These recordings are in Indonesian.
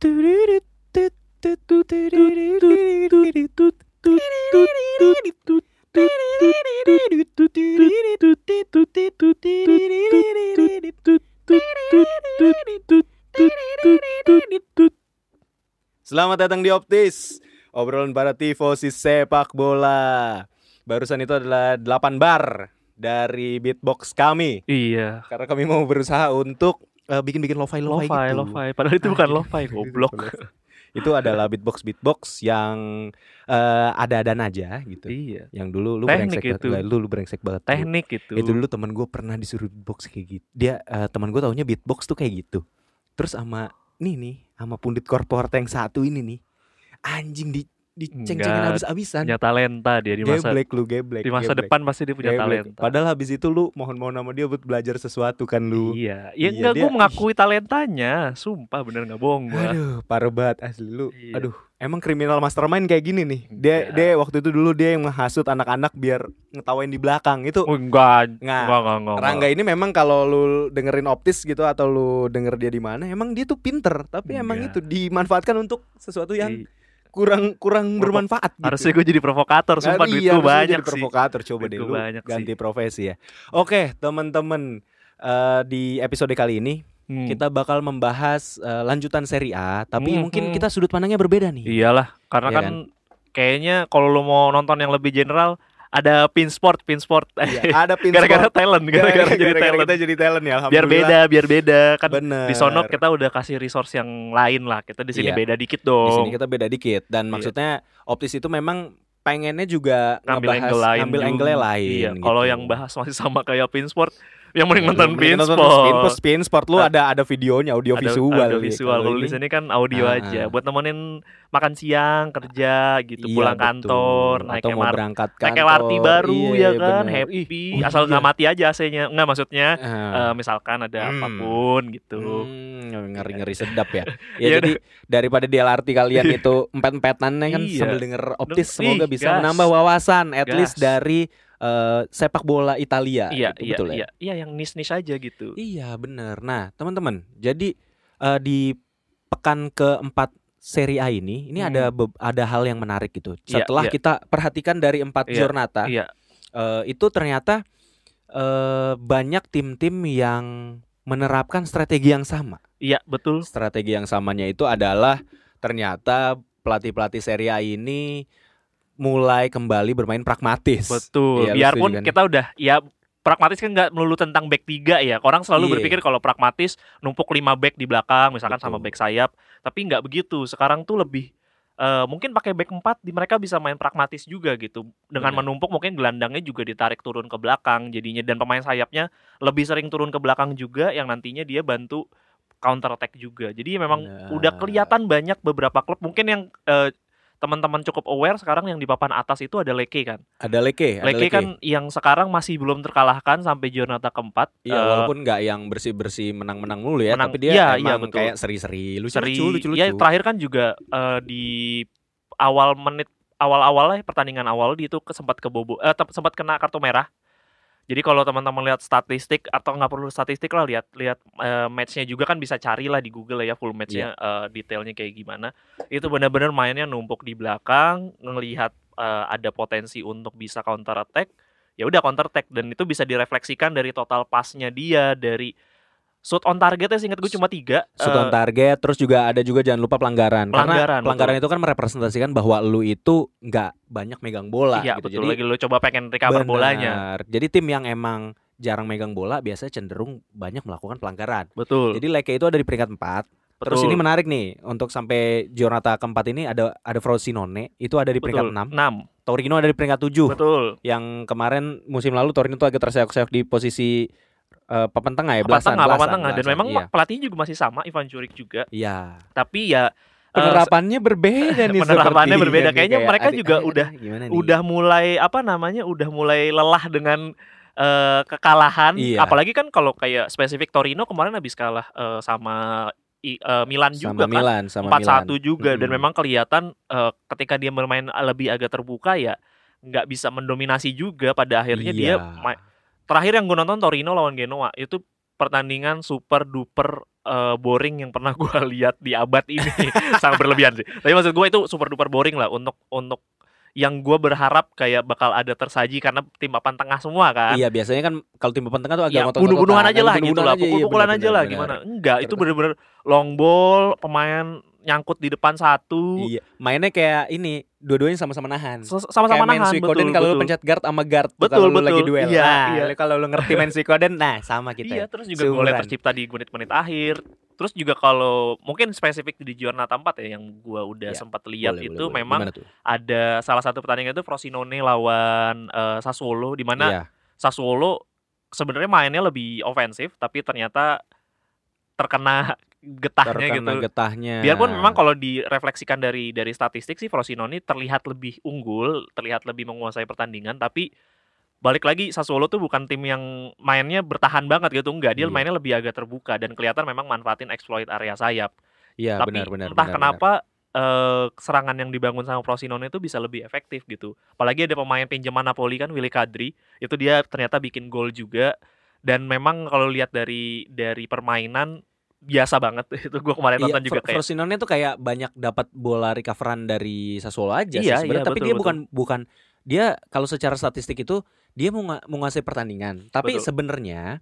Selamat datang di Optis, obrolan para tifosi sepak bola. Barusan itu adalah 8 bar dari beatbox kami. Iya. Karena kami mau berusaha untuk bikin lo-fi gitu. Lo-fi. Padahal itu bukan lo-fi, goblok. Itu adalah beatbox yang ada-adan aja gitu. Iya. Yang dulu lu Teknik brengsek itu. banget. Lu brengsek banget. Teknik itu. Itu dulu teman gue pernah disuruh beatbox kayak gitu. Dia teman gue taunya beatbox tuh kayak gitu. Terus sama sama pundit korporat yang satu ini nih. Anjing diceng-cengin habis-habisan. Punya talenta dia di masa Geblek. Di masa depan pasti dia punya talenta. Padahal habis itu lu mohon-mohon sama dia buat belajar sesuatu kan lu. Iya. Ya enggak, gue mengakui talentanya. Sumpah bener enggak bohong gue. Aduh, parah banget asli lu. Iya. Aduh, emang kriminal mastermind kayak gini nih. Dia waktu itu dulu dia yang menghasut anak-anak biar ngetawain di belakang itu. Enggak. Rangga ini memang kalau lu dengerin Optis gitu atau lu denger dia di mana, emang dia tuh pinter, tapi emang itu dimanfaatkan untuk sesuatu yang kurang bermanfaat gitu. Harusnya gue jadi provokator, sumpah duit gue banyak jadi provokator, coba deh lu ganti profesi ya. Oke, teman-teman, di episode kali ini kita bakal membahas lanjutan Serie A, tapi mungkin kita sudut pandangnya berbeda nih. Iyalah, karena kan kayaknya kalau lu mau nonton yang lebih general ada Pinsport. Iya, ada Pinsport. Gara-gara talent, gara-gara kita jadi talent ya, alhamdulillah. Biar beda kan. Bener. Di sono kita udah kasih resource yang lain lah. Kita di sini beda dikit dong. Di sini kita beda dikit dan maksudnya Optis itu memang pengennya juga ngambil angle lain. Iya, gitu. Kalau yang bahas masih sama kayak Pinsport, yang mending nonton Pinsport lu ada videonya, audio visual. Kalau di sini kan audio aja buat nemenin makan siang, kerja gitu, pulang kantor, naik MRT baru ya kan, bener. Happy, asal nggak mati aja AC-nya. Nggak, maksudnya misalkan ada apapun gitu. Ngeri sedap ya. Jadi daripada di LRT kalian itu empet-empetannya kan sambil denger Optis, semoga bisa menambah wawasan at least dari sepak bola Italia. Betul ya? Iya, yang niche aja gitu. Iya, bener. Nah, teman-teman, jadi di pekan keempat Serie A ini ada hal yang menarik gitu. Setelah kita perhatikan dari 4 giornata, itu ternyata banyak tim-tim yang menerapkan strategi yang sama. Iya, betul. Strategi yang samanya itu adalah ternyata pelatih-pelatih Serie A ini mulai kembali bermain pragmatis. Betul. Ya, biarpun kita udah pragmatis kan nggak melulu tentang back 3 ya. Orang selalu berpikir kalau pragmatis numpuk 5 back di belakang misalkan sama back sayap. Tapi nggak begitu. Sekarang tuh lebih mungkin pakai back 4 mereka bisa main pragmatis juga gitu. Dengan menumpuk mungkin gelandangnya juga ditarik turun ke belakang jadinya, dan pemain sayapnya lebih sering turun ke belakang juga yang nantinya dia bantu counter attack juga. Jadi memang udah kelihatan banyak beberapa klub mungkin yang teman-teman cukup aware sekarang yang di papan atas itu ada Lecce kan. Ada Lecce kan yang sekarang masih belum terkalahkan sampai giornata keempat. Iya, walaupun nggak yang bersih-bersih menang-menang mulu ya, tapi dia emang kayak seri-seri, lucu-lucu. Iya, terakhir kan juga di awal-awal pertandingan awal itu sempat sempat kena kartu merah. Jadi kalau teman-teman lihat statistik, atau nggak perlu statistik lah, lihat matchnya juga kan bisa carilah di Google ya full matchnya, detailnya kayak gimana. Itu benar-benar mainnya numpuk di belakang, ngelihat ada potensi untuk bisa counter attack, ya udah counter attack, dan itu bisa direfleksikan dari total passnya dia, dari shoot on targetnya seingat gue cuma 3. Shoot on target, terus juga ada jangan lupa pelanggaran. Karena pelanggaran itu kan merepresentasikan bahwa lu itu nggak banyak megang bola. Iya, gitu. Betul. Jadi lu coba pengen recover bolanya. Jadi tim yang emang jarang megang bola biasanya cenderung banyak melakukan pelanggaran. Betul. Jadi Lecce itu ada di peringkat 4. Terus ini menarik nih, untuk sampai giornata keempat ini ada Frosinone itu ada di peringkat 6. Torino ada di peringkat 7. Betul. Yang kemarin musim lalu Torino tuh agak terseok-seok di posisi papan tengah ya, belasan. Dan memang pelatihnya juga masih sama, Ivan Juric juga. Iya. Tapi ya penerapannya berbeda nih. Penerapannya berbeda. Kayaknya mereka juga udah mulai lelah dengan kekalahan. Apalagi kan kalau kayak spesifik Torino kemarin habis kalah sama Milan juga kan. 4-1 juga. Dan memang kelihatan ketika dia bermain lebih agak terbuka ya nggak bisa mendominasi juga pada akhirnya. Dia terakhir yang gue nonton Torino lawan Genoa itu pertandingan super duper boring yang pernah gue lihat di abad ini. Sangat berlebihan sih. Tapi maksud gue itu super duper boring lah untuk yang gue berharap kayak bakal ada tersaji karena tim papan tengah semua kan. Iya, biasanya kan kalau tim papan tengah tuh agak ya, bunuh-bunuhan aja lah gitu lah, pukul-pukulan aja lah gimana. Enggak, itu bener-bener long ball, pemain nyangkut di depan satu. Iya, mainnya kayak ini, dua-duanya sama-sama nahan. Sama-sama nahan, betul. Kalau lu pencet guard sama guard kalau lu lagi duel. Iya. Kalau lu ngerti main Suikoden, nah sama kita. Iya, terus juga golnya tercipta di menit-menit akhir. Terus juga kalau mungkin spesifik di Giornata 4 ya yang gua udah sempat lihat itu memang ada salah satu pertandingan itu Frosinone lawan Sassuolo di mana Sassuolo sebenarnya mainnya lebih ofensif tapi ternyata terkena getahnya. Biarpun memang kalau direfleksikan dari statistik sih Frosinone terlihat lebih unggul, terlihat lebih menguasai pertandingan, tapi balik lagi Sassuolo tuh bukan tim yang mainnya bertahan banget gitu, enggak, dia mainnya lebih agak terbuka dan kelihatan memang manfaatin exploit area sayap. Iya, tapi entah kenapa serangan yang dibangun sama Frosinone itu bisa lebih efektif gitu. Apalagi ada pemain pinjaman Napoli kan, Willy Kadri, itu dia ternyata bikin gol juga. Dan memang kalau lihat dari permainan biasa banget itu gue kemarin nonton juga kayak Frosinone tuh kayak banyak dapat bola recoveran dari Sassuolo aja sih sebenarnya, tapi dia bukan dia kalau secara statistik itu dia menguasai pertandingan, tapi sebenarnya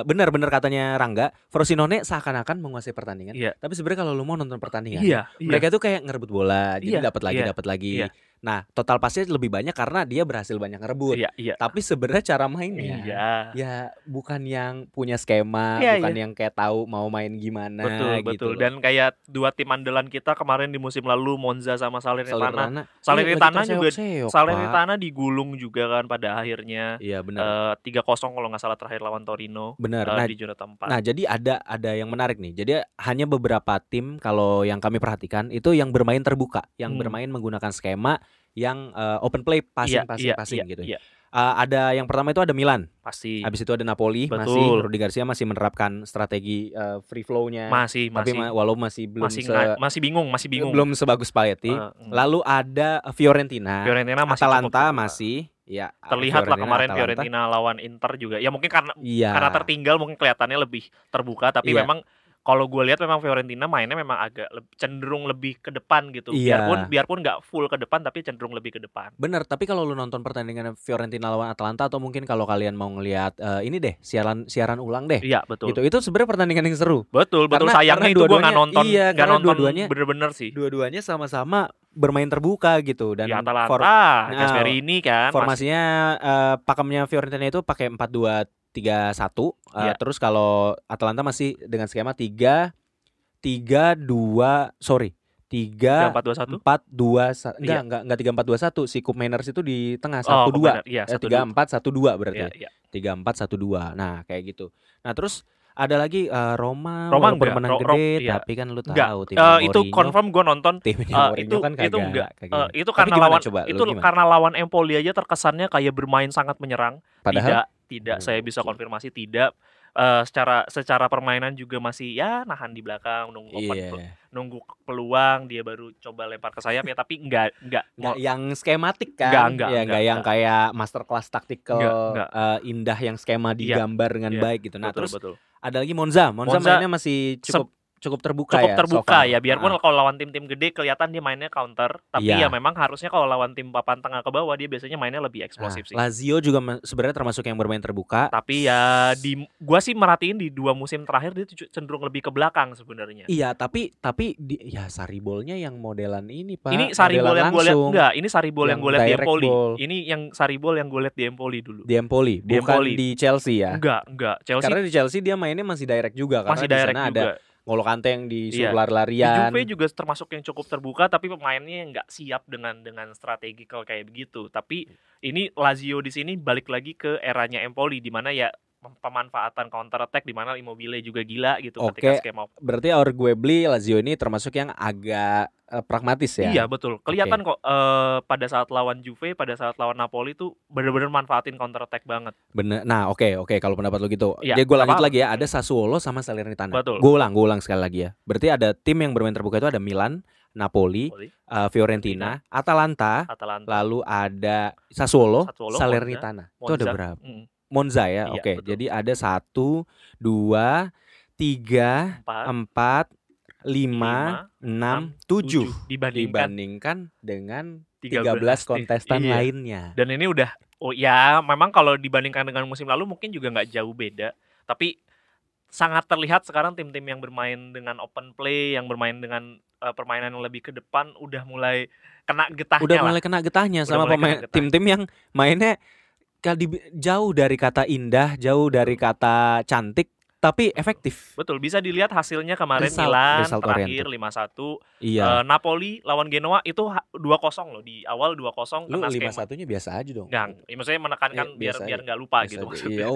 benar-benar katanya Rangga, Frosinone seakan-akan menguasai pertandingan, tapi sebenarnya kalau lu mau nonton pertandingan mereka tuh kayak ngerebut bola, jadi dapat lagi. Nah, total pasnya lebih banyak karena dia berhasil banyak ngerebut. Tapi sebenarnya cara mainnya ya bukan yang punya skema, bukan yang kayak tahu mau main gimana. Betul. Dan kayak dua tim andalan kita kemarin di musim lalu, Monza sama Salernitana. Salernitana digulung juga kan pada akhirnya. Iya, benar. 3-0 kalau nggak salah terakhir lawan Torino. Benar. Di Giornata 4. Nah, jadi ada yang menarik nih. Jadi hanya beberapa tim kalau yang kami perhatikan itu yang bermain terbuka, yang bermain menggunakan skema yang open play, passing gitu. Ada yang pertama itu ada Milan. Pasti. Habis itu ada Napoli. Masih Rudi Garcia masih menerapkan strategi free flow-nya. Tapi walaupun masih belum masih bingung. Belum sebagus Spalletti. Lalu ada Fiorentina masih Atalanta masih. Ya, terlihat lah kemarin Fiorentina lawan Inter juga. Ya mungkin karena tertinggal mungkin kelihatannya lebih terbuka, tapi memang kalau gue lihat memang Fiorentina mainnya memang agak cenderung lebih ke depan gitu. Biarpun nggak full ke depan tapi cenderung lebih ke depan. Bener, tapi kalau lu nonton pertandingan Fiorentina lawan Atalanta atau mungkin kalau kalian mau ngelihat ini deh siaran ulang deh. Iya, betul. Gitu. Itu sebenarnya pertandingan yang seru. Betul. Sayangnya itu gue nggak nonton. Karena dua-duanya bener-bener sih. Dua-duanya sama-sama bermain terbuka gitu dan Atalanta Gasperini kan. Formasinya pakemnya Fiorentina itu pakai 4-2-3-1. Terus kalau Atalanta masih dengan skema 3-4-2-1. Enggak 3-4-2-1. Si Koop Meiners itu di tengah 1-2. 3-4-1-2 berarti. 3-4-1-2. Nah, kayak gitu. Nah, terus ada lagi Roma menang gede, tapi kan lu tahu tim Mourinho. Itu confirm gue nonton. Itu karena lawan Empoli aja terkesannya kayak bermain sangat menyerang. Padahal tidak saya bisa konfirmasi tidak. Secara permainan juga masih ya nahan di belakang, nunggu peluang dia baru coba lempar ke sayap ya, tapi enggak yang skematik kan. Enggak yang kayak masterclass taktikal indah yang skema digambar dengan baik gitu. Nah, betul. Ada lagi Monza mainnya masih cukup terbuka ya. Biarpun kalau lawan tim-tim gede kelihatan dia mainnya counter, tapi ya memang harusnya kalau lawan tim papan tengah ke bawah dia biasanya mainnya lebih eksplosif sih. Lazio juga sebenarnya termasuk yang bermain terbuka. Tapi ya gua sih merhatiin di 2 musim terakhir dia cenderung lebih ke belakang sebenarnya. Iya, tapi Sarribolnya yang modelan ini, Pak. Ini Sarribol yang gue lihat enggak, ini Sarribol yang gue lihat di Empoli. Ini yang Sarribol yang gue lihat di Empoli dulu. Di Empoli, bukan di Chelsea ya? Enggak, Chelsea. Karena di Chelsea dia mainnya masih direct juga karena di sana ada N'Golo Kante yang disuruh lari-larian. Di Juve juga termasuk yang cukup terbuka, tapi pemainnya nggak siap dengan strategikal kayak begitu. Tapi ini Lazio di sini balik lagi ke eranya Empoli, di mana ya pemanfaatan counter attack, di mana Immobile juga gila gitu ketika skema. Berarti arguably Lazio ini termasuk yang agak pragmatis ya. Iya, betul. Kelihatan kok pada saat lawan Juve, pada saat lawan Napoli tuh benar-benar manfaatin counter attack banget. Bener. Nah, oke kalau pendapat lo gitu. Jadi gue lanjut lagi ya, ada Sassuolo sama Salernitana. Betul. Gue ulang sekali lagi ya. Berarti ada tim yang bermain terbuka itu ada Milan, Napoli, Fiorentina, Atalanta, lalu ada Sassuolo, Salernitana. Itu ada berapa? Monza ya. Oke. Jadi ada 1, 2, 3, 4, 5, 6, 7 dibandingkan dengan 13 kontestan lainnya. Dan ini udah ya memang kalau dibandingkan dengan musim lalu mungkin juga nggak jauh beda, tapi sangat terlihat sekarang tim-tim yang bermain dengan open play, yang bermain dengan permainan yang lebih ke depan udah mulai kena getahnya. Udah mulai kena getahnya sama pemain tim-tim yang mainnya jauh dari kata indah, jauh dari kata cantik, tapi efektif. Betul, bisa dilihat hasilnya kemarin Milan terakhir 5-1. Iya. Napoli lawan Genoa itu 2-0 loh, di awal 2-0 lu 5-1-nya biasa aja dong. Enggak, maksudnya menekankan biar enggak lupa biasa gitu maksudnya.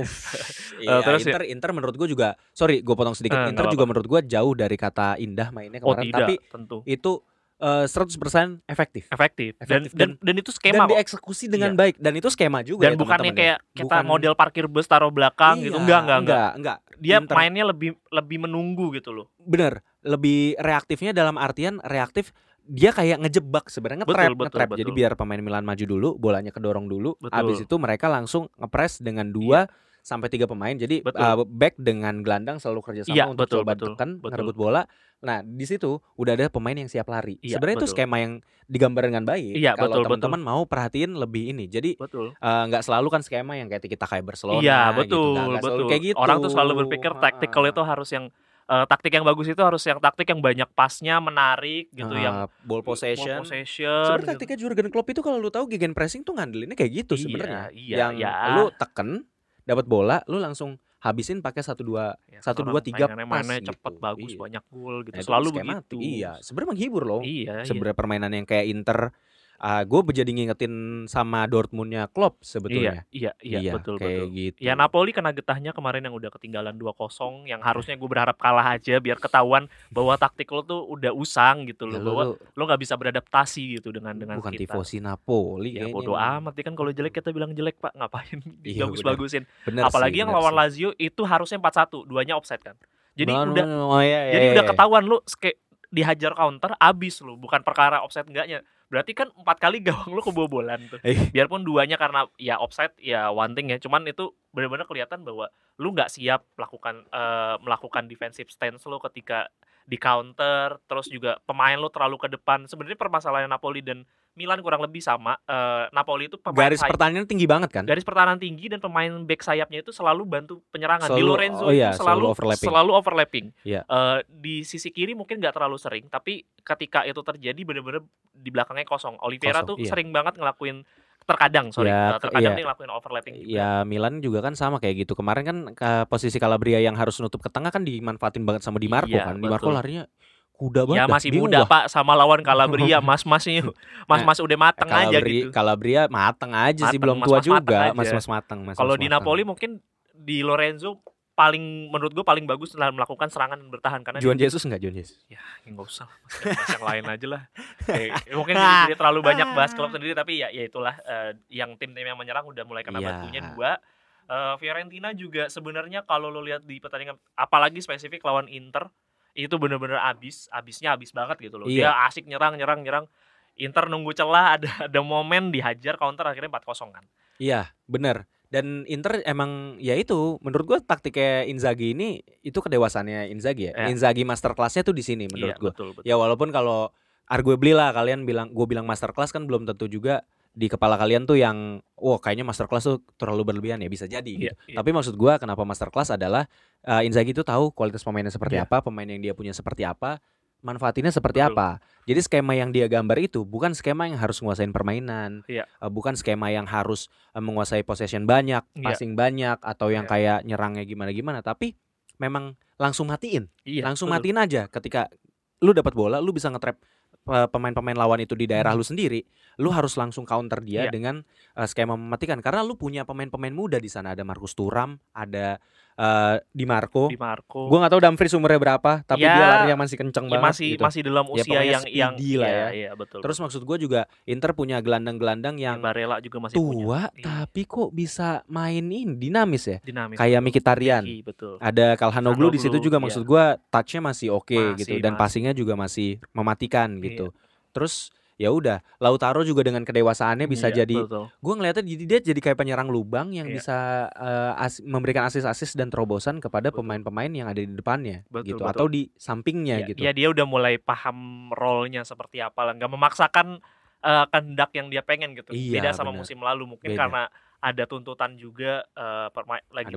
Iya, terus Inter menurut gue juga, sorry gue potong sedikit, Inter juga menurut gue jauh dari kata indah mainnya kemarin, tapi tentu. Itu 100% efektif. Dan itu skema dan dieksekusi dengan baik, dan itu skema juga. Dan bukannya kayak kita model parkir bus taruh belakang gitu, enggak. Dia mainnya lebih menunggu gitu loh. Bener, lebih reaktifnya dalam artian reaktif, dia kayak ngejebak sebenarnya, nge-trap. Jadi biar pemain Milan maju dulu, bolanya kedorong dulu, habis itu mereka langsung ngepres dengan 2 sampai 3 pemain. Jadi back dengan gelandang selalu kerja sama untuk coba tekan, ngerebut bola. Nah, di situ udah ada pemain yang siap lari. Sebenarnya itu skema yang digambar dengan baik. Kalau teman-teman mau perhatiin lebih ini. Jadi nggak selalu kan skema yang kayak kita kayak Barcelona gitu. Betul. Kayak gitu. Orang tuh selalu berpikir tactical itu harus yang taktik yang bagus itu harus yang taktik yang banyak pasnya, menarik gitu, yang ball possession. Sebenarnya taktiknya Jurgen Klopp itu kalau lu tahu gegen pressing tuh ngandelinnya kayak gitu sebenarnya. Yang lu teken, dapat bola, lu langsung habisin pakai 1 2 3 pas gitu. Cepet bagus, banyak gol gitu. Selalu begitu. Iya, sebenarnya menghibur loh. Sebenarnya permainan yang kayak Inter, gue jadi ngingetin sama Dortmundnya Klopp sebetulnya. Iya, betul. Gitu. Ya Napoli kena getahnya kemarin yang udah ketinggalan 2-0, yang harusnya gue berharap kalah aja biar ketahuan bahwa taktik lo tuh udah usang gitu loh, bahwa lo nggak bisa beradaptasi gitu dengan bukan kita. tifosi Napoli. Ya bodo amat kan, kalau jelek kita bilang jelek Pak, ngapain bagus-bagusin. Apalagi yang lawan Lazio itu harusnya 4-1, 2-nya offside kan. Jadi udah ketahuan lo kayak dihajar counter abis lo, bukan perkara offside enggaknya. Berarti kan 4 kali gawang lu kebobolan tuh. Biarpun 2-nya karena ya offside, ya one thing ya. Cuman itu benar-benar kelihatan bahwa lu nggak siap melakukan defensive stance lu ketika di counter. Terus juga pemain lu terlalu ke depan. Sebenarnya permasalahan Napoli dan Milan kurang lebih sama. Napoli itu garis pertahanan tinggi banget kan? Garis pertahanan tinggi, dan pemain back sayapnya itu selalu bantu penyerangan. Di Lorenzo selalu overlapping. Di sisi kiri mungkin nggak terlalu sering, tapi ketika itu terjadi benar-benar di belakangnya kosong. Oliveira tuh sering banget ngelakuin terkadang dia ngelakuin overlapping juga. Ya Milan juga kan sama kayak gitu. Kemarin kan posisi Calabria yang harus nutup ke tengah kan dimanfaatin banget sama Di Marco kan. Di Marco larinya kuda banget. Ya masih muda Pak, sama lawan Calabria mas-masnya. Mas-mas udah mateng aja gitu. Calabria mateng aja sih, belum tua juga. Mas-mas mateng. Kalau di Napoli mungkin di Lorenzo menurut gue paling bagus dalam melakukan serangan dan bertahan, karena Juan Jesus ya nggak usah yang lain aja lah. Mungkin dia terlalu banyak bahas klub sendiri, tapi ya itulah, yang tim-tim yang menyerang udah mulai kena batunya 2. Fiorentina juga sebenarnya kalau lo lihat di pertandingan, apalagi spesifik lawan Inter, itu benar-benar abisnya banget gitu loh. Dia asik nyerang. Inter nunggu celah, ada momen dihajar counter, akhirnya 4-0 kan. Iya, benar. Dan Inter emang ya itu, menurut gue taktiknya Inzaghi ini itu kedewasaannya Inzaghi ya. Inzaghi masterclassnya tuh di sini menurut gue. Betul. Ya walaupun kalau arguably lah gue bilang masterclass kan belum tentu juga di kepala kalian tuh yang kayaknya masterclass tuh terlalu berlebihan ya, bisa jadi gitu. Tapi maksud gue kenapa masterclass adalah Inzaghi tuh tahu kualitas pemainnya seperti apa, pemain yang dia punya seperti apa, manfaatinnya seperti apa. Jadi skema yang dia gambar itu bukan skema yang harus menguasain permainan, bukan skema yang harus menguasai possession banyak, passing banyak, atau yang kayak nyerangnya gimana-gimana, tapi memang langsung matiin, matiin aja. Ketika lu dapat bola, lu bisa nge-trap pemain-pemain lawan itu di daerah lu sendiri, lu harus langsung counter dia dengan skema mematikan, karena lu punya pemain-pemain muda di sana. Ada Marcus Thuram, ada Di Marco. Gue nggak tahu Dumfries umurnya berapa, tapi dia larinya masih kenceng banget. Masih dalam usia yang lah ya. Iya, betul. Terus maksud gue juga Inter punya gelandang-gelandang yang Barella juga masih tua, tapi kok bisa main ini dinamis ya. Kayak betul. Mkhitaryan. Betul. Ada Calhanoglu di situ juga, maksud gue touch-nya masih oke gitu, dan passingnya juga masih mematikan gitu. Terus ya udah. Lautaro juga dengan kedewasaannya bisa jadi, betul. gue ngeliatnya dia jadi kayak penyerang lubang yang bisa memberikan asis-asis dan terobosan kepada pemain-pemain yang ada di depannya, gitu, atau di sampingnya gitu. Ya dia udah mulai paham role-nya seperti apa lah, nggak memaksakan kehendak yang dia pengen gitu. Beda sama musim lalu mungkin karena ada tuntutan juga lagi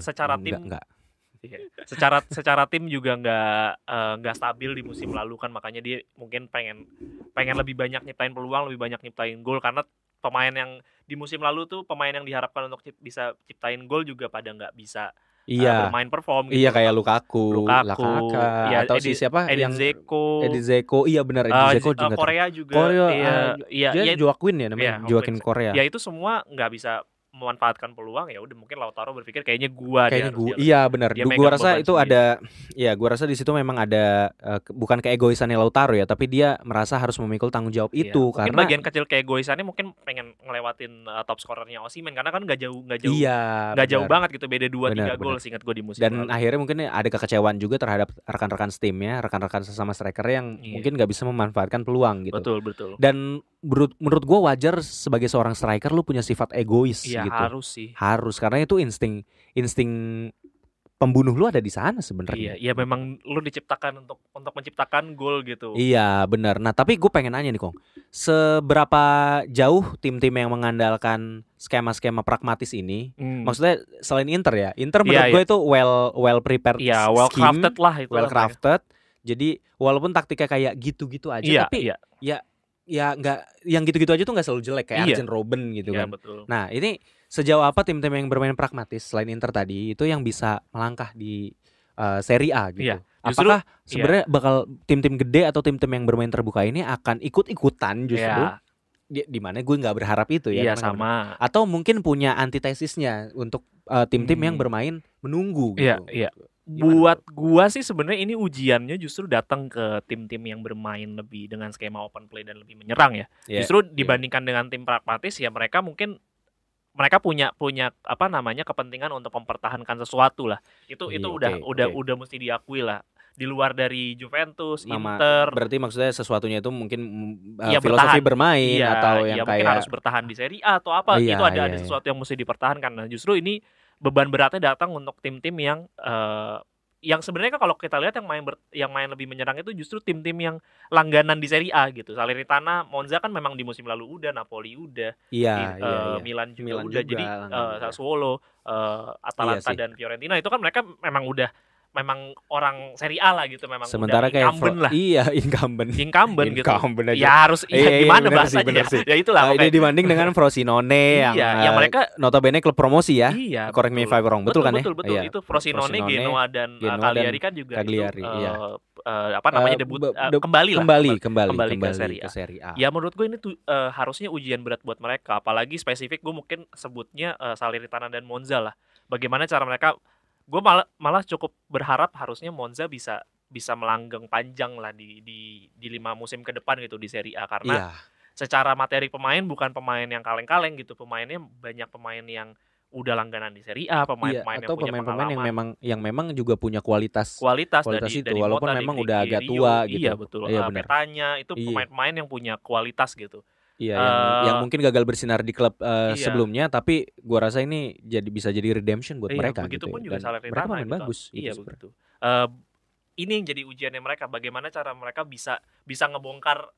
secara tim enggak. Secara tim juga nggak stabil di musim lalu kan, makanya dia mungkin pengen lebih banyak nyiptain peluang, lebih banyak nyiptain gol, karena pemain yang di musim lalu tuh pemain yang diharapkan untuk bisa ciptain gol juga pada nggak bisa bermain perform gitu. Iya, kayak Lukaku, ya, atau siapa Edin Dzeko. Iya benar, Edin Dzeko juga. Korea juga. Dia Joaquin ya namanya, Joaquin Korea. Ya itu semua nggak bisa memanfaatkan peluang, ya udah mungkin Lautaro berpikir kayaknya gua. Iya benar. Gua rasa itu ada, ya gua rasa di situ memang ada bukan keegoisannya Lautaro ya, tapi dia merasa harus memikul tanggung jawab itu, karena bagian kecil keegoisannya mungkin pengen ngelewatin top scorernya Osimhen, karena kan nggak jauh banget gitu, beda 2-3 gol seingat gua di musim dan lalu. Akhirnya mungkin ada kekecewaan juga terhadap rekan-rekan timnya, rekan-rekan sesama striker yang mungkin nggak bisa memanfaatkan peluang gitu. Betul. Dan menurut gua wajar sebagai seorang striker lu punya sifat egois. Gitu. Harus karena itu insting pembunuh lu ada di sana sebenarnya. Iya memang lu diciptakan untuk menciptakan gol gitu. Iya benar. Nah tapi gue pengen nanya nih Kong, seberapa jauh tim-tim yang mengandalkan skema-skema pragmatis ini, maksudnya selain Inter ya, Inter menurut gue itu well prepared, well crafted lah itu. Well crafted. Jadi walaupun taktiknya kayak gitu-gitu aja, tapi ya nggak, yang gitu-gitu aja tuh nggak selalu jelek kayak Arjen Robben gitu kan. Betul. Nah ini sejauh apa tim-tim yang bermain pragmatis selain Inter tadi itu yang bisa melangkah di Serie A gitu? Apakah sebenarnya bakal tim-tim gede atau tim-tim yang bermain terbuka ini akan ikut-ikutan justru? Di mana gue nggak berharap itu ya. Iya sama. Atau mungkin punya antitesisnya untuk tim-tim yang bermain menunggu gitu. Iya. Buat gua sih sebenarnya ini ujiannya justru datang ke tim-tim yang bermain lebih dengan skema open play dan lebih menyerang ya. Justru dibandingkan dengan tim pragmatis ya, mereka punya kepentingan untuk mempertahankan sesuatu lah. Itu udah mesti diakui lah. Di luar dari Juventus, Inter. Berarti maksudnya sesuatunya itu mungkin filosofi bermain atau yang mungkin kayak harus bertahan di Serie A atau apa. Itu ada sesuatu yang mesti dipertahankan. Nah, justru ini beban beratnya datang untuk tim-tim yang sebenarnya kan kalau kita lihat yang main lebih menyerang itu justru tim-tim yang langganan di Serie A gitu. Salernitana, Monza kan memang di musim lalu udah, Napoli udah, Milan juga udah, jadi Sassuolo, Atalanta dan Fiorentina itu kan mereka memang orang Serie A lah gitu, memang sementara udah kayak incumbent lah. incumbent gitu. Ya harus gimana bahasanya ya itulah. Ini dibanding dengan Frosinone yang mereka notabene klub promosi ya. Correct me if I'm wrong. Betul kan ya? Betul. Itu Frosinone, Genoa dan Cagliari kan juga debut kembali ke Serie A. Ya menurut gue ini tuh harusnya ujian berat buat mereka, apalagi spesifik gue mungkin sebutnya Salernitana dan Monza lah. Bagaimana cara mereka, gue malah cukup berharap harusnya Monza bisa melanggeng panjang lah di 5 musim ke depan gitu di Serie A, karena secara materi pemain bukan pemain yang kaleng-kaleng gitu, pemainnya banyak pemain yang udah langganan di Serie A, pemain-pemain yang punya pengalaman, yang memang juga punya kualitas dari itu walaupun Mota, memang udah agak tua gitu. Iya betul. Petanya itu pemain-pemain yang punya kualitas gitu. Iya, yang mungkin gagal bersinar di klub sebelumnya, tapi gua rasa ini bisa jadi redemption buat mereka. Begitupun gitu. Juga Salernitana. Mereka main bagus. Iya begitu. Ini yang jadi ujiannya mereka, bagaimana cara mereka bisa ngebongkar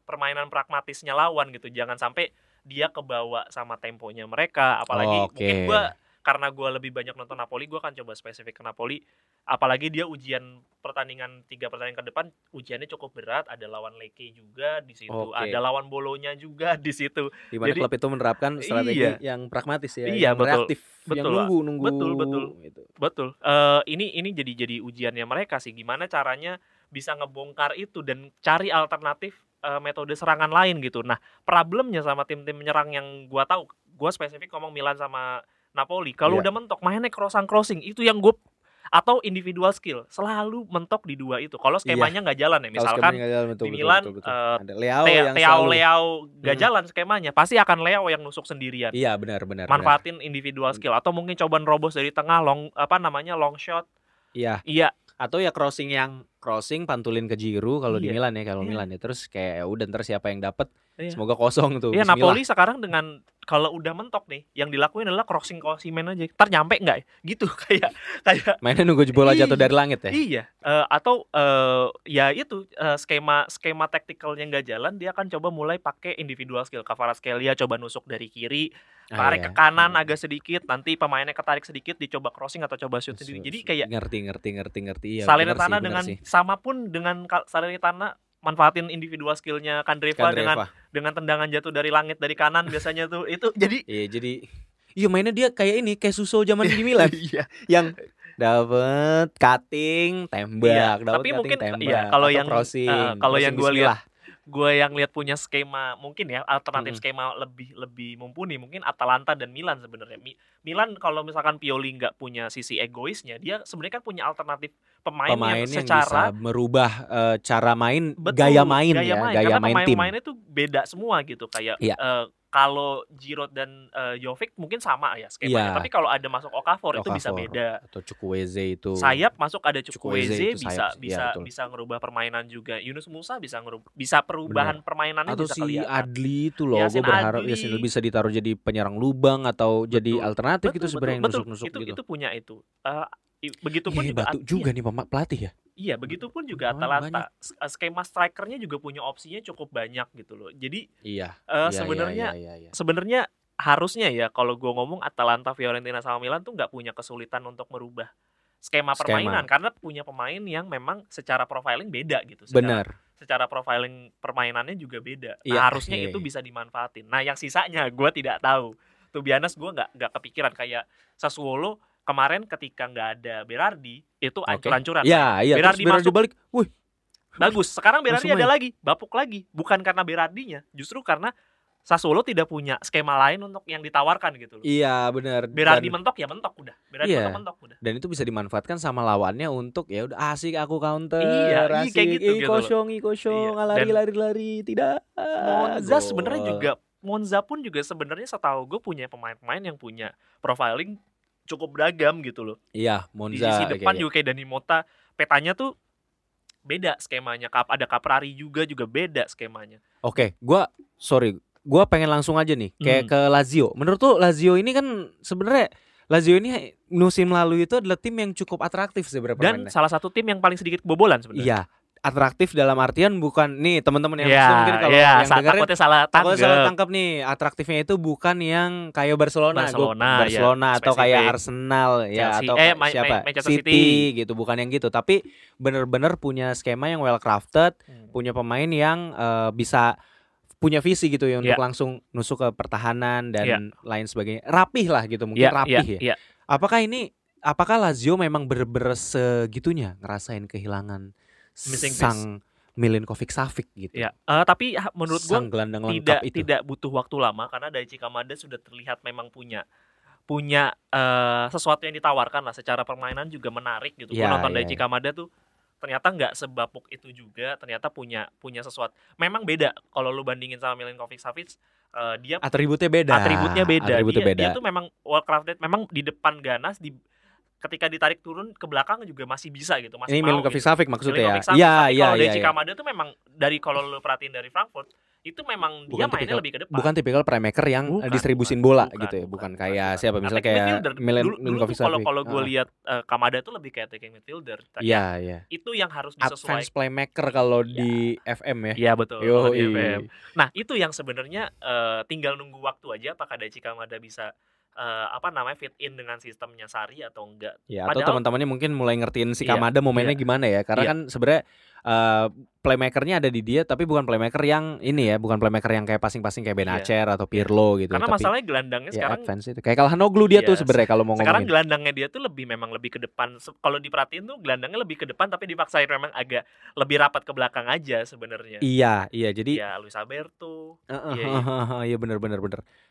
permainan pragmatisnya lawan gitu. Jangan sampai dia kebawa sama temponya mereka. Apalagi mungkin karena gue lebih banyak nonton Napoli, gue akan coba spesifik ke Napoli. Apalagi dia ujian 3 pertandingan ke depan, ujiannya cukup berat. Ada lawan Lecce juga di situ, ada lawan Bolonya juga di situ. Di mana klub itu menerapkan strategi yang pragmatis ya, yang reaktif, yang nunggu. Betul. Ini jadi ujiannya mereka sih. Gimana caranya bisa ngebongkar itu dan cari alternatif metode serangan lain gitu. Nah, problemnya sama tim-tim menyerang yang gue tahu, gue spesifik ngomong Milan sama Napoli, kalau udah mentok mainnya crossing itu yang gue, atau individual skill selalu mentok di 2 itu. Kalau skemanya nggak jalan ya, misalkan di Milan Leao nggak jalan skemanya, pasti akan Leao yang nusuk sendirian. Iya benar. Manfaatin individual skill, atau mungkin coba nerobos dari tengah long shot. Iya. Atau ya crossing yang crossing pantulin ke Giroud kalau di Milan ya, Milan ya. Terus kayak udah ntar siapa yang dapat semoga kosong tuh. Iya, Napoli sekarang dengan kalau udah mentok nih, yang dilakuin adalah crossing ke Osimhen aja. Ntar nyampe enggak ya? Gitu kayak mainnya nunggu bola jatuh dari langit ya. Iya, atau ya itu skema taktikalnya nggak jalan, dia akan coba mulai pakai individual skill. Kvaratskhelia coba nusuk dari kiri, tarik ke kanan agak sedikit, nanti pemainnya ketarik sedikit, dicoba crossing atau coba shoot sendiri. Jadi kayak ngerti. Iya, Salernitana dengan sama pun dengan Salernitana manfaatin individual skillnya Kandreva dengan tendangan jatuh dari langit dari kanan biasanya tuh itu jadi mainnya dia kayak Suso zaman di Milan. Yang dapat cutting tembak, tapi mungkin tembak, kalau yang gue yang lihat punya skema mungkin ya alternatif skema lebih mumpuni mungkin Atalanta dan Milan sebenarnya. Milan kalau misalkan Pioli nggak punya sisi egoisnya, dia sebenarnya kan punya alternatif pemain yang secara bisa merubah cara main, gaya main tim. Pemainnya tuh beda semua gitu kayak kalau Giroud dan Jovic mungkin sama ya skemanya, tapi kalau ada masuk Okafor itu bisa beda. Atau Chukwueze itu. Sayap masuk ada Chukwueze bisa ngerubah permainan juga. Yunus Musa bisa perubahan permainannya atau bisa si kelihatan. Adli itu loh, gue berharap Yasin bisa ditaruh jadi penyerang lubang atau jadi alternatif gitu sebenarnya nusuk-nusuk gitu. Itu punya itu. Begitupun juga nih pelatih ya. Iya, begitupun juga Atalanta. Skema strikernya juga punya opsinya cukup banyak gitu loh. Jadi sebenarnya harusnya ya kalau gue ngomong Atalanta, Fiorentina sama Milan tuh nggak punya kesulitan untuk merubah skema permainan karena punya pemain yang memang secara profiling beda gitu. Secara profiling permainannya juga beda. Harusnya itu bisa dimanfaatin. Nah, yang sisanya gue tidak tahu. To be honest, gue nggak kepikiran kayak Sassuolo kemarin ketika nggak ada Berardi itu ancur-ancuran. Berardi masuk balik. Wih, bagus. Sekarang Berardi ada lagi, bapuk lagi. Bukan karena Berardinya, justru karena Sassuolo tidak punya skema lain untuk yang ditawarkan gitu loh. Iya, benar. Berardi mentok ya mentok udah. Mentok udah. Dan itu bisa dimanfaatkan sama lawannya untuk ya udah asik aku counter. Asik. Kayak gitu. Kosong, lari, tidak. Monza pun juga sebenarnya setahu gue punya pemain-pemain yang punya profiling cukup beragam gitu loh. Iya, Monza. Di sisi depan juga kayak Dani Mota, petanya tuh beda skemanya. Ada Caprari juga beda skemanya. Oke, gue pengen langsung aja nih kayak ke Lazio. Menurut tuh Lazio ini kan sebenarnya musim lalu itu adalah tim yang cukup atraktif sebenarnya. Dan salah satu tim yang paling sedikit kebobolan sebenarnya. Iya. Atraktif dalam artian bukan nih teman-teman yang mungkin kalau yang dengerin salah tangkap nih, atraktifnya itu bukan yang kayak Barcelona atau kayak Arsenal ya, atau siapa City gitu, bukan yang gitu, tapi bener-bener punya skema yang well crafted, punya pemain yang bisa punya visi gitu ya untuk langsung nusuk ke pertahanan dan lain sebagainya, rapih lah gitu, mungkin rapih ya. Apakah Lazio memang bener-bener segitunya ngerasain kehilangan sang Milinkovic-Savic gitu. Ya, tapi menurut gue tidak butuh waktu lama karena Daichi Kamada sudah terlihat memang punya sesuatu yang ditawarkan lah, secara permainan juga menarik gitu. Gue nonton Daichi Kamada tuh ternyata nggak sebapuk itu juga, ternyata punya sesuatu. Memang beda kalau lu bandingin sama Milinkovic-Savic, dia atributnya beda. Dia tuh memang well crafted, memang di depan ganas, ketika ditarik turun ke belakang juga masih bisa gitu, masih ini mau. Ini Milinkovic-Savic maksudnya ya. Kalau Daichi Kamada tuh memang kalau lu perhatiin dari Frankfurt itu memang dia mainnya lebih ke depan. Bukan tipikal playmaker yang distribusin bola gitu ya, bukan kayak siapa misalnya kayak Milinkovic-Savic. Kalau gue lihat Kamada tuh lebih kayak attacking midfielder. Iya. Itu yang harus disesuaikan. Advanced playmaker kalau di FM ya. Iya betul. Di FM. Nah, itu yang sebenarnya tinggal nunggu waktu aja apakah Daichi Kamada bisa fit in dengan sistemnya Sarri atau enggak. Ya, atau teman-temannya mungkin mulai ngertiin si Kamada mau mainnya gimana ya. Karena kan sebenarnya playmakernya ada di dia, tapi bukan playmaker yang bukan playmaker yang kayak passing-passing kayak Benacer atau Pirlo gitu. Karena masalahnya gelandangnya sekarang itu kayak Calhanoglu dia tuh sebenarnya kalau mau ngomongin. Sekarang gelandangnya dia tuh memang lebih ke depan. Kalau diperhatiin tuh gelandangnya lebih ke depan, tapi dipaksain memang agak lebih rapat ke belakang aja sebenarnya. Iya, jadi Luis Alberto. Iya benar.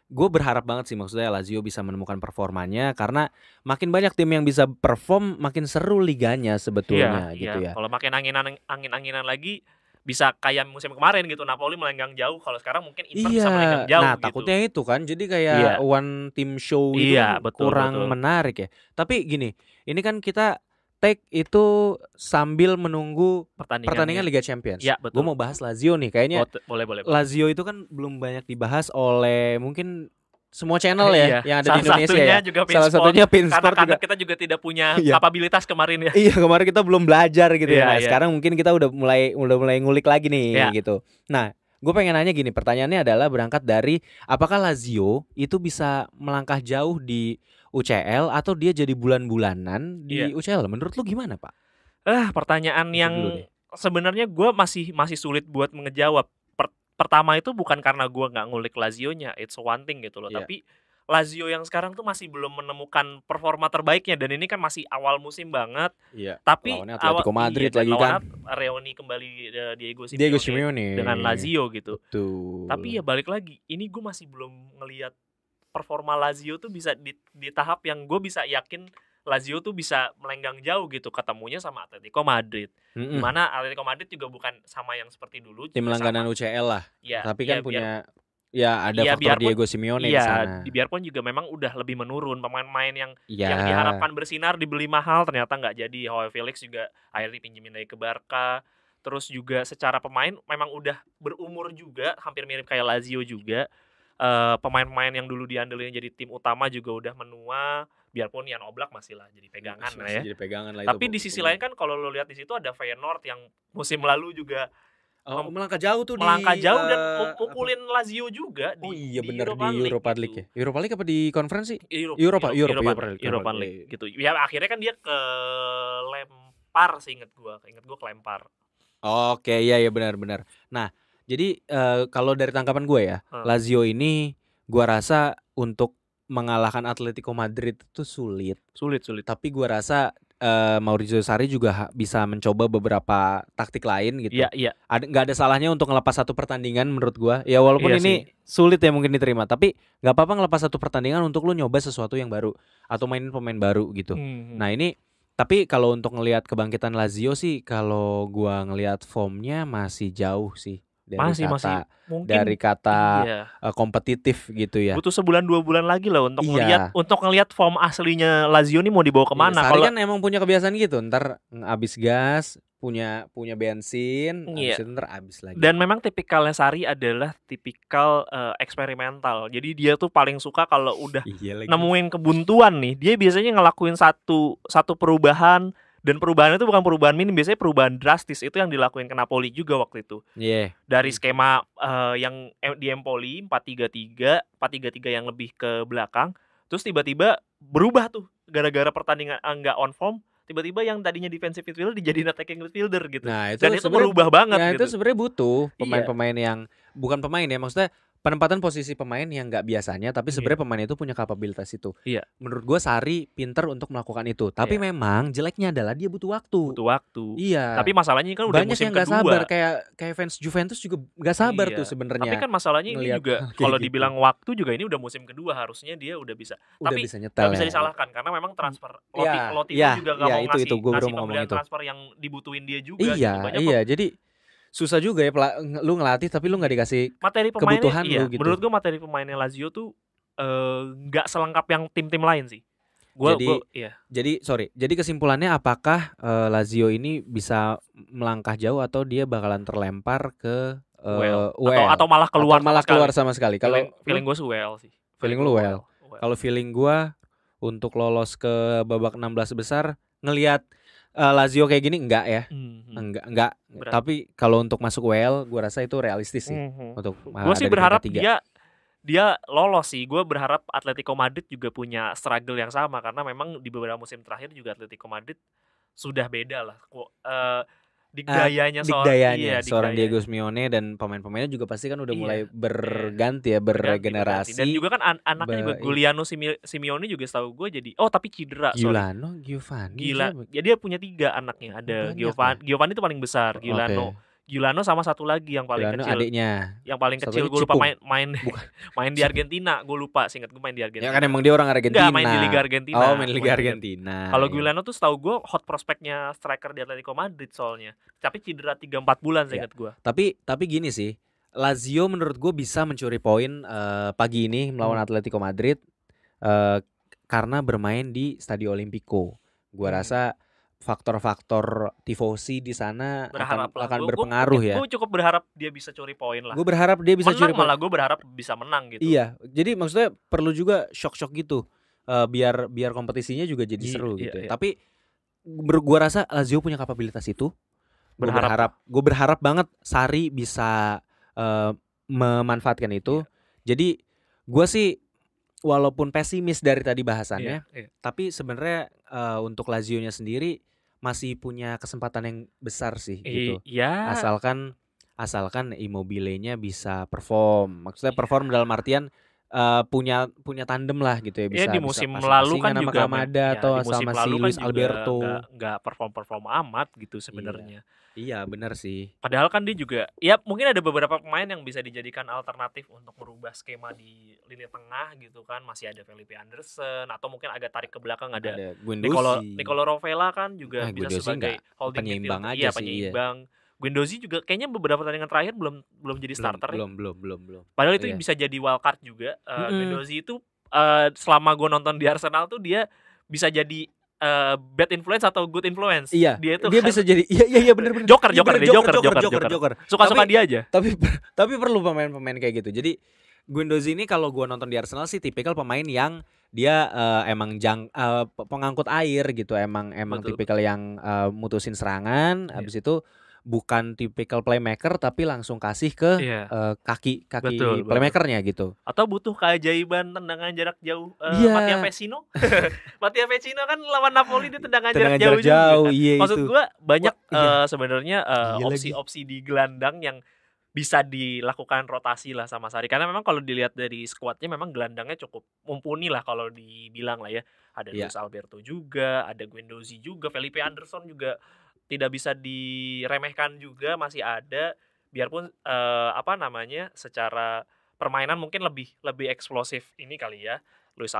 Gue berharap banget sih, maksudnya Lazio bisa menemukan performanya, karena makin banyak tim yang bisa perform makin seru liganya sebetulnya gitu ya. Kalau makin angin-anginan lagi bisa kayak musim kemarin gitu, Napoli melenggang jauh, kalau sekarang mungkin Inter bisa melenggang jauh. Nah, takutnya itu kan jadi kayak one team show itu kurang menarik ya. Tapi gini, ini kan kita take itu sambil menunggu pertandingan Liga Champions. Ya, gue mau bahas Lazio nih, kayaknya. Boleh. Lazio itu kan belum banyak dibahas oleh mungkin semua channel ya yang ada di Indonesia ya. Salah satunya Pinsport karena kita juga tidak punya kapabilitas kemarin ya. Iya, kemarin kita belum belajar gitu ya. Nah, sekarang mungkin kita udah mulai ngulik lagi nih gitu. Nah, gue pengen nanya gini, pertanyaannya adalah berangkat dari apakah Lazio itu bisa melangkah jauh di UCL atau dia jadi bulan-bulanan di UCL? Menurut lu gimana, Pak? Pertanyaan yang sebenarnya gue masih sulit buat ngejawab. Pertama itu bukan karena gue nggak ngulik Lazio-nya, it's one thing gitu loh. Tapi Lazio yang sekarang tuh masih belum menemukan performa terbaiknya, dan ini kan masih awal musim banget. Tapi lawannya Atletico Madrid lagi kan. Reuni kembali Diego Simeone dengan Lazio gitu. Betul. Tapi ya balik lagi, ini gue masih belum ngelihat performa Lazio tuh bisa di tahap yang gue bisa yakin Lazio tuh bisa melenggang jauh gitu, ketemunya sama Atletico Madrid. Dimana Atletico Madrid juga bukan sama yang seperti dulu, tim langganan UCL lah. Tapi kan punya ada faktor biarpun, Diego Simeone di sana. Biarpun juga memang udah lebih menurun pemain-pemain yang diharapkan bersinar dibeli mahal ternyata nggak jadi. Joao Felix juga akhirnya dipinjemin lagi ke Barca. Terus juga secara pemain memang udah berumur juga, hampir mirip kayak Lazio juga. Pemain-pemain yang dulu diandelin jadi tim utama juga udah menua. Biarpun Jan Oblak masih lah jadi pegangan lah ya. Tapi di sisi lain kan kalau lo lihat di situ ada Feyenoord yang musim lalu juga melangkah jauh tuh dan mukulin Lazio juga di Europa League ya. Europa League apa di konferensi? Europa League gitu. Ya akhirnya kan dia kelempar seingat gua kelempar. Oke, iya benar. Nah, jadi kalau dari tangkapan gue ya, Lazio ini gua rasa untuk mengalahkan Atletico Madrid itu sulit. Tapi gue rasa Maurizio Sarri juga bisa mencoba beberapa taktik lain gitu. Iya. Nggak ada salahnya untuk ngelepas satu pertandingan menurut gue. Ya walaupun ini sulit ya mungkin diterima, tapi nggak apa-apa ngelepas satu pertandingan untuk lu nyoba sesuatu yang baru atau mainin pemain baru gitu. Nah ini, tapi kalau untuk ngelihat kebangkitan Lazio sih, kalau gue ngelihat formnya masih jauh sih. Dari kata kompetitif gitu ya. Butuh sebulan 2 bulan lagi lah untuk ngelihat form aslinya Lazio ini mau dibawa kemana. Sarri kan emang punya kebiasaan gitu, ntar abis gas punya bensin, abis itu ntar abis lagi. Dan memang tipikalnya Sarri adalah tipikal eksperimental. Jadi dia tuh paling suka kalau udah nemuin kebuntuan nih, dia biasanya ngelakuin satu perubahan. Dan perubahan itu bukan perubahan minim, biasanya perubahan drastis. Itu yang dilakuin ke Napoli juga waktu itu. Dari skema yang di Empoli 4-3-3 yang lebih ke belakang, terus tiba-tiba berubah tuh gara-gara pertandingan nggak on form. Tiba-tiba yang tadinya defensive midfielder dijadiin attacking midfielder gitu. Nah, dan itu berubah banget gitu. Itu sebenarnya butuh pemain-pemain yang bukan pemain ya, maksudnya penempatan posisi pemain yang nggak biasanya, tapi sebenarnya pemain itu punya kapabilitas itu. Menurut gue Sarri pinter untuk melakukan itu. Tapi memang jeleknya adalah dia butuh waktu. Iya. Tapi masalahnya kan udah banyak musim yang nggak kedua. Sabar, kayak fans Juventus juga nggak sabar tuh sebenarnya. Tapi kan masalahnya ini juga kalau dibilang waktu juga ini udah musim kedua, harusnya dia udah bisa. Tapi bisa nyetel. Nggak bisa disalahkan karena memang transfer Lotito juga nggak mau ngasih pembelian transfer yang dibutuhin dia juga. Iya. Jadi susah juga ya lu ngelatih tapi lu nggak dikasih materi kebutuhan lu gitu. Menurut gue materi pemainnya Lazio tuh nggak selengkap yang tim-tim lain sih. Jadi kesimpulannya apakah Lazio ini bisa melangkah jauh atau dia bakalan terlempar ke UEL atau malah keluar sama sekali. Kalau feeling gue UEL sih. Feeling lu UEL. Kalau feeling gue untuk lolos ke babak 16 besar ngelihat Lazio kayak gini enggak ya. Enggak. Tapi kalau untuk masuk UEL gue rasa itu realistis sih. Untuk gue sih berharap dia lolos sih. Gue berharap Atletico Madrid juga punya struggle yang sama, karena memang di beberapa musim terakhir juga Atletico Madrid sudah beda lah. Digdayanya seorang Diego Simeone dan pemain-pemainnya juga pasti kan udah mulai berganti ya, beregenerasi. Dan juga kan anaknya juga Giuliano Simeone juga setahu gue jadi tapi cedera. Giovanni. Ya dia punya 3 anaknya. Ada Giovanni itu paling besar, Giuliano sama satu lagi yang paling kecil. Adiknya. Yang paling kecil gue lupa main di Argentina. Gue lupa, seingat gue main di Argentina. Ya kan emang dia orang Argentina. Enggak, main di Liga Argentina. Main di Liga Argentina. Kalau Giuliano tuh setahu gue hot prospeknya striker di Atletico Madrid soalnya. Tapi cedera 3-4 bulan seingat gue. Tapi gini sih, Lazio menurut gue bisa mencuri poin pagi ini melawan Atletico Madrid karena bermain di Stadio Olimpico. Gue rasa faktor-faktor tifosi di sana akan Gua berpengaruh ya. Gue cukup berharap dia bisa curi poin lah. Gue berharap dia bisa curi poin. Malah gue berharap bisa menang gitu. Iya, jadi maksudnya perlu juga shock-shock gitu. Biar kompetisinya juga jadi seru gitu. Iya. Tapi gue rasa Lazio punya kapabilitas itu. Gue berharap banget Sarri bisa memanfaatkan itu. Jadi gue sih walaupun pesimis dari tadi bahasannya, tapi sebenarnya untuk Lazio-nya sendiri masih punya kesempatan yang besar sih gitu. Iya. Asalkan Immobile-nya bisa perform. Maksudnya perform dalam artian punya tandem lah gitu ya, bisa. Di musim lalu kan juga Kamada atau sama si Luis Alberto nggak perform amat gitu sebenarnya. Iya benar sih. Padahal kan dia juga ya mungkin ada beberapa pemain yang bisa dijadikan alternatif untuk merubah skema di lini tengah gitu kan. Masih ada Felipe Anderson atau mungkin agak tarik ke belakang ada Nicolo Rovella kan juga bisa sebagai holding penyeimbang midfield. aja penyeimbang. Guendouzi juga kayaknya beberapa pertandingan terakhir belum jadi starter. Belum. Padahal itu bisa jadi wildcard juga. Guendouzi itu selama gue nonton di Arsenal tuh dia bisa jadi bad influence atau good influence. Iya. Dia bisa jadi iya benar. Joker. Suka-suka dia aja. Tapi perlu pemain-pemain kayak gitu. Jadi Guendouzi ini kalau gue nonton di Arsenal sih tipikal pemain yang dia emang pengangkut air gitu. Emang tipikal yang mutusin serangan. Habis itu bukan tipikal playmaker tapi langsung kasih ke kaki playmakernya gitu. Atau butuh keajaiban tendangan jarak jauh Mattia Vecino. Mattia Vecino kan lawan Napoli di tendangan jarak jauh juga kan? Maksud gue banyak sebenarnya opsi-opsi di gelandang yang bisa dilakukan rotasi lah sama Sarri. Karena memang kalau dilihat dari skuadnya memang gelandangnya cukup mumpuni lah kalau dibilang lah ya. Ada Luis Alberto juga, ada Guendouzi juga, Felipe Anderson juga tidak bisa diremehkan juga, masih ada. Biarpun secara permainan mungkin lebih eksplosif ini kali ya. Luis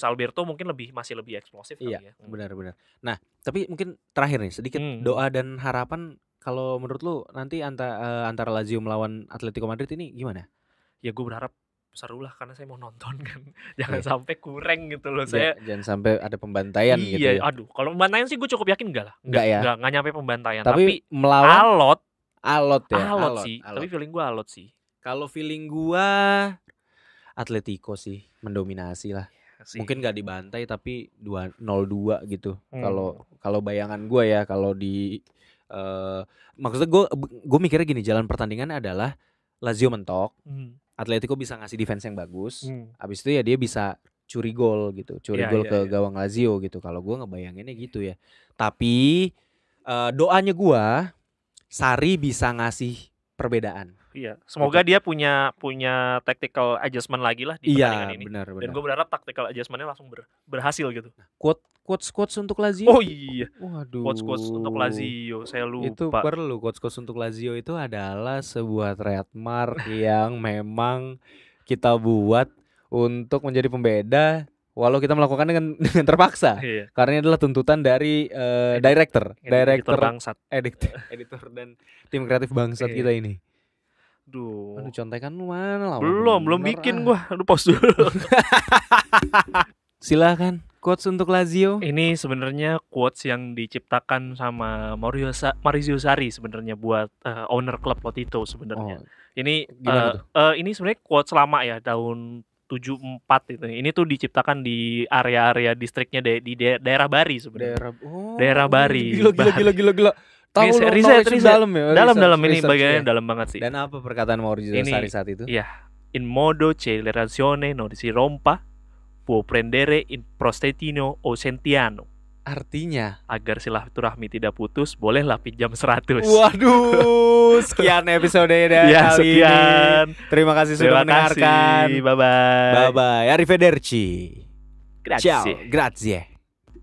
Alberto mungkin masih lebih eksplosif kali ya. Benar. Nah, tapi mungkin terakhir nih sedikit doa dan harapan kalau menurut lu nanti antara Lazio melawan Atletico Madrid ini gimana? Ya gue berharap seru lah karena saya mau nonton kan. Jangan sampai kurang gitu loh. Jangan sampai ada pembantaian gitu ya. Aduh, kalau pembantaian sih gue cukup yakin enggak lah. Enggak nyampe pembantaian. Tapi melawan alot sih. Tapi feeling gue alot sih. Kalau feeling gue Atletico sih mendominasi lah. Mungkin enggak dibantai tapi 0-2 gitu. Kalau bayangan gue ya, kalau di maksudnya gue mikirnya gini, jalan pertandingan adalah Lazio mentok. Atletico bisa ngasih defense yang bagus. Abis itu ya dia bisa curi gol gitu. Gol ke gawang Lazio gitu. Kalau gue ngebayanginnya gitu ya. Tapi doanya gue Sarri bisa ngasih perbedaan. Iya, semoga dia punya tactical adjustment lagi lah di pertandingan ini. Benar. Dan gue berharap tactical adjustmentnya langsung berhasil gitu. Quotes untuk Lazio. Oh iya. Waduh. Quotes untuk Lazio, saya lupa. Itu perlu quotes untuk Lazio itu adalah sebuah trademark yang memang kita buat untuk menjadi pembeda walau kita melakukan dengan terpaksa. Karena ini adalah tuntutan dari director bangsat. Editor dan tim kreatif bangsat kita ini. Aduh, contekan lu mana lah? Belum bikin gua. Aduh, pause dulu. Silakan quotes untuk Lazio. Ini sebenarnya quotes yang diciptakan sama Maurizio Sarri sebenarnya buat owner klub waktu itu sebenarnya. Ini ini sebenarnya quotes lama ya, tahun 74 itu. Ini tuh diciptakan di area-area distriknya di daerah Bari sebenarnya. Daerah Bari. Gila. Tahu riset dalam ya. Dalam ini bagiannya dalam banget sih. Dan apa perkataan Maurizio Sarri saat itu? Iya. In modo che la ragione non si rompa, può prendere in prostetino o sentiano. Artinya agar silaturahmi tidak putus, bolehlah pinjam 100. Waduh, sekian episode dari kali ini. Terima kasih sudah mendengarkan. Bye bye. Arrivederci. Grazie. Ciao. Grazie.